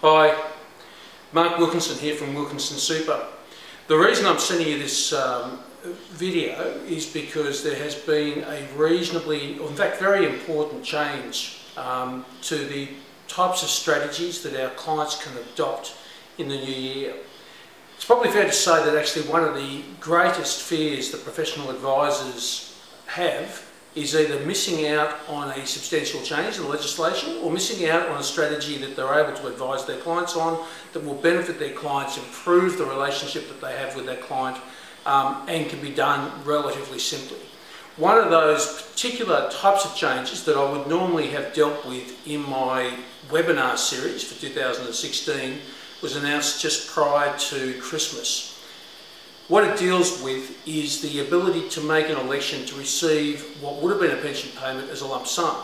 Hi, Mark Wilkinson here from Wilkinson Super. The reason I'm sending you this video is because there has been a reasonably, or in fact very important change to the types of strategies that our clients can adopt in the new year. It's probably fair to say that actually one of the greatest fears that professional advisors have is either missing out on a substantial change in the legislation or missing out on a strategy that they're able to advise their clients on that will benefit their clients, improve the relationship that they have with their client, and can be done relatively simply. One of those particular types of changes that I would normally have dealt with in my webinar series for 2016 was announced just prior to Christmas. What it deals with is the ability to make an election to receive what would have been a pension payment as a lump sum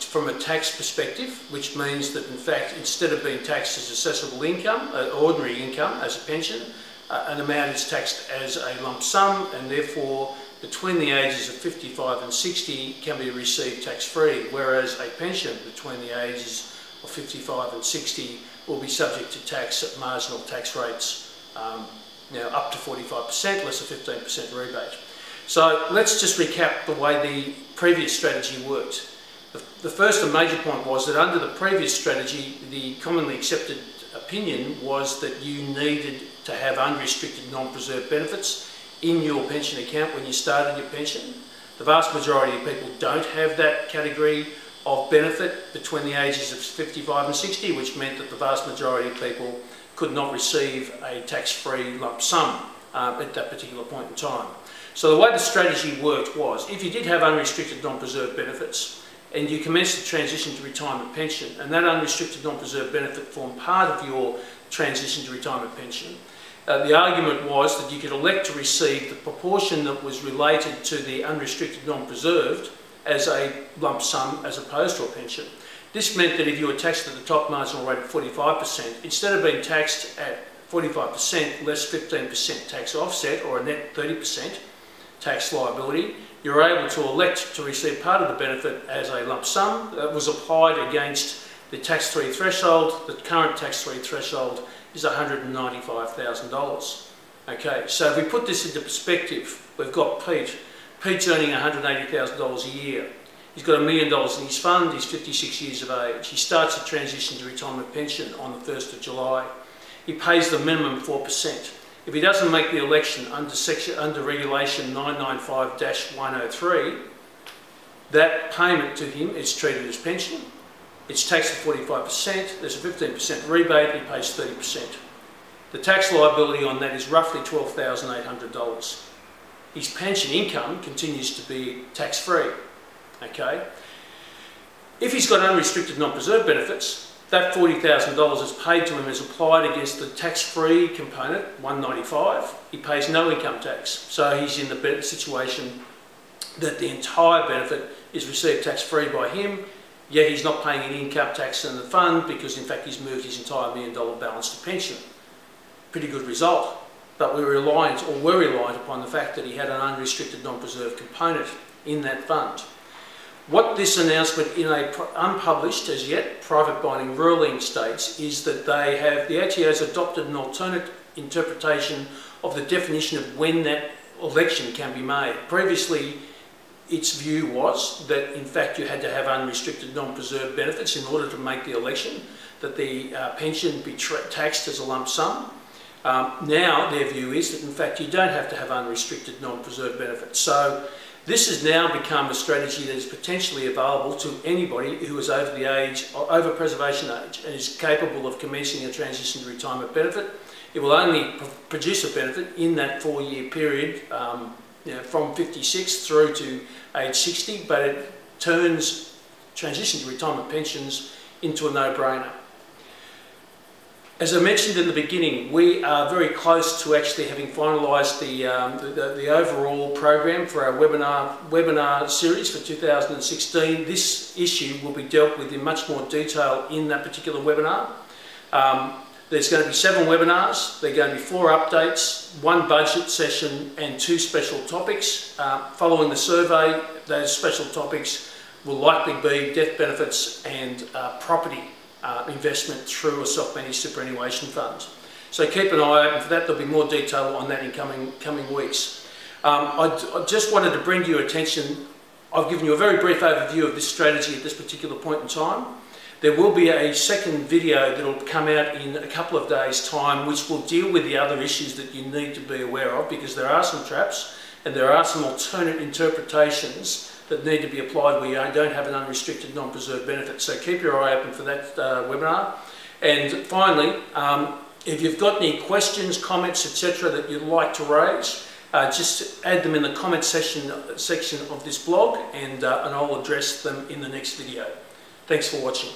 from a tax perspective, which means that in fact instead of being taxed as assessable income, ordinary income as a pension, an amount is taxed as a lump sum, and therefore between the ages of 55 and 60 can be received tax-free, whereas a pension between the ages of 55 and 60 will be subject to tax at marginal tax rates. Up to 45%, less a 15% rebate. So let's just recap the way the previous strategy worked. The first and major point was that under the previous strategy, the commonly accepted opinion was that you needed to have unrestricted non-preserved benefits in your pension account when you started your pension. The vast majority of people don't have that category of benefit between the ages of 55 and 60, which meant that the vast majority of people could not receive a tax-free lump sum at that particular point in time. So the way the strategy worked was, if you did have unrestricted non-preserved benefits and you commenced the transition to retirement pension, and that unrestricted non-preserved benefit formed part of your transition to retirement pension, the argument was that you could elect to receive the proportion that was related to the unrestricted non-preserved as a lump sum as opposed to a pension. This meant that if you were taxed at the top marginal rate of 45%, instead of being taxed at 45% less 15% tax offset, or a net 30% tax liability, you were able to elect to receive part of the benefit as a lump sum that was applied against the tax-free threshold. The current tax-free threshold is $195,000. Okay, so if we put this into perspective, we've got Pete. Pete's earning $180,000 a year. He's got $1 million in his fund, he's 56 years of age. He starts a transition to retirement pension on the 1st of July. He pays the minimum 4%. If he doesn't make the election under Regulation 995-103, that payment to him is treated as pension. It's taxed at 45%, there's a 15% rebate, he pays 30%. The tax liability on that is roughly $12,800. His pension income continues to be tax-free. Okay. If he's got unrestricted non-preserved benefits, that $40,000 is paid to him is applied against the tax-free component, $195. He pays no income tax, so he's in the situation that the entire benefit is received tax-free by him, yet he's not paying any income tax in the fund because in fact he's moved his entire $1 million balance to pension. Pretty good result, but we're reliant upon the fact that he had an unrestricted non-preserved component in that fund. What this announcement in a unpublished, as yet, private binding ruling states is that the ATO has adopted an alternate interpretation of the definition of when that election can be made. Previously, its view was that in fact you had to have unrestricted non-preserved benefits in order to make the election, that the pension be taxed as a lump sum. Now their view is that in fact you don't have to have unrestricted non-preserved benefits. So this has now become a strategy that is potentially available to anybody who is over the age, over preservation age, and is capable of commencing a transition to retirement benefit. It will only produce a benefit in that 4-year period, from 56 through to age 60, but it turns transition to retirement pensions into a no-brainer. As I mentioned in the beginning, we are very close to actually having finalised the overall program for our webinar series for 2016. This issue will be dealt with in much more detail in that particular webinar. There's going to be 7 webinars. There are going to be 4 updates, 1 budget session and 2 special topics. Following the survey, those special topics will likely be death benefits and property investment through a self-managed superannuation fund. So keep an eye open for that. There'll be more detail on that in coming weeks. I just wanted to bring to your attention, I've given you a very brief overview of this strategy at this particular point in time. There will be a second video that will come out in a couple of days' time, which will deal with the other issues that you need to be aware of, because there are some traps and there are some alternate interpretations that need to be applied where you don't have an unrestricted non-preserved benefit. So keep your eye open for that webinar. And finally, if you've got any questions, comments, etc. that you'd like to raise, just add them in the comment section of this blog, and I'll address them in the next video. Thanks for watching.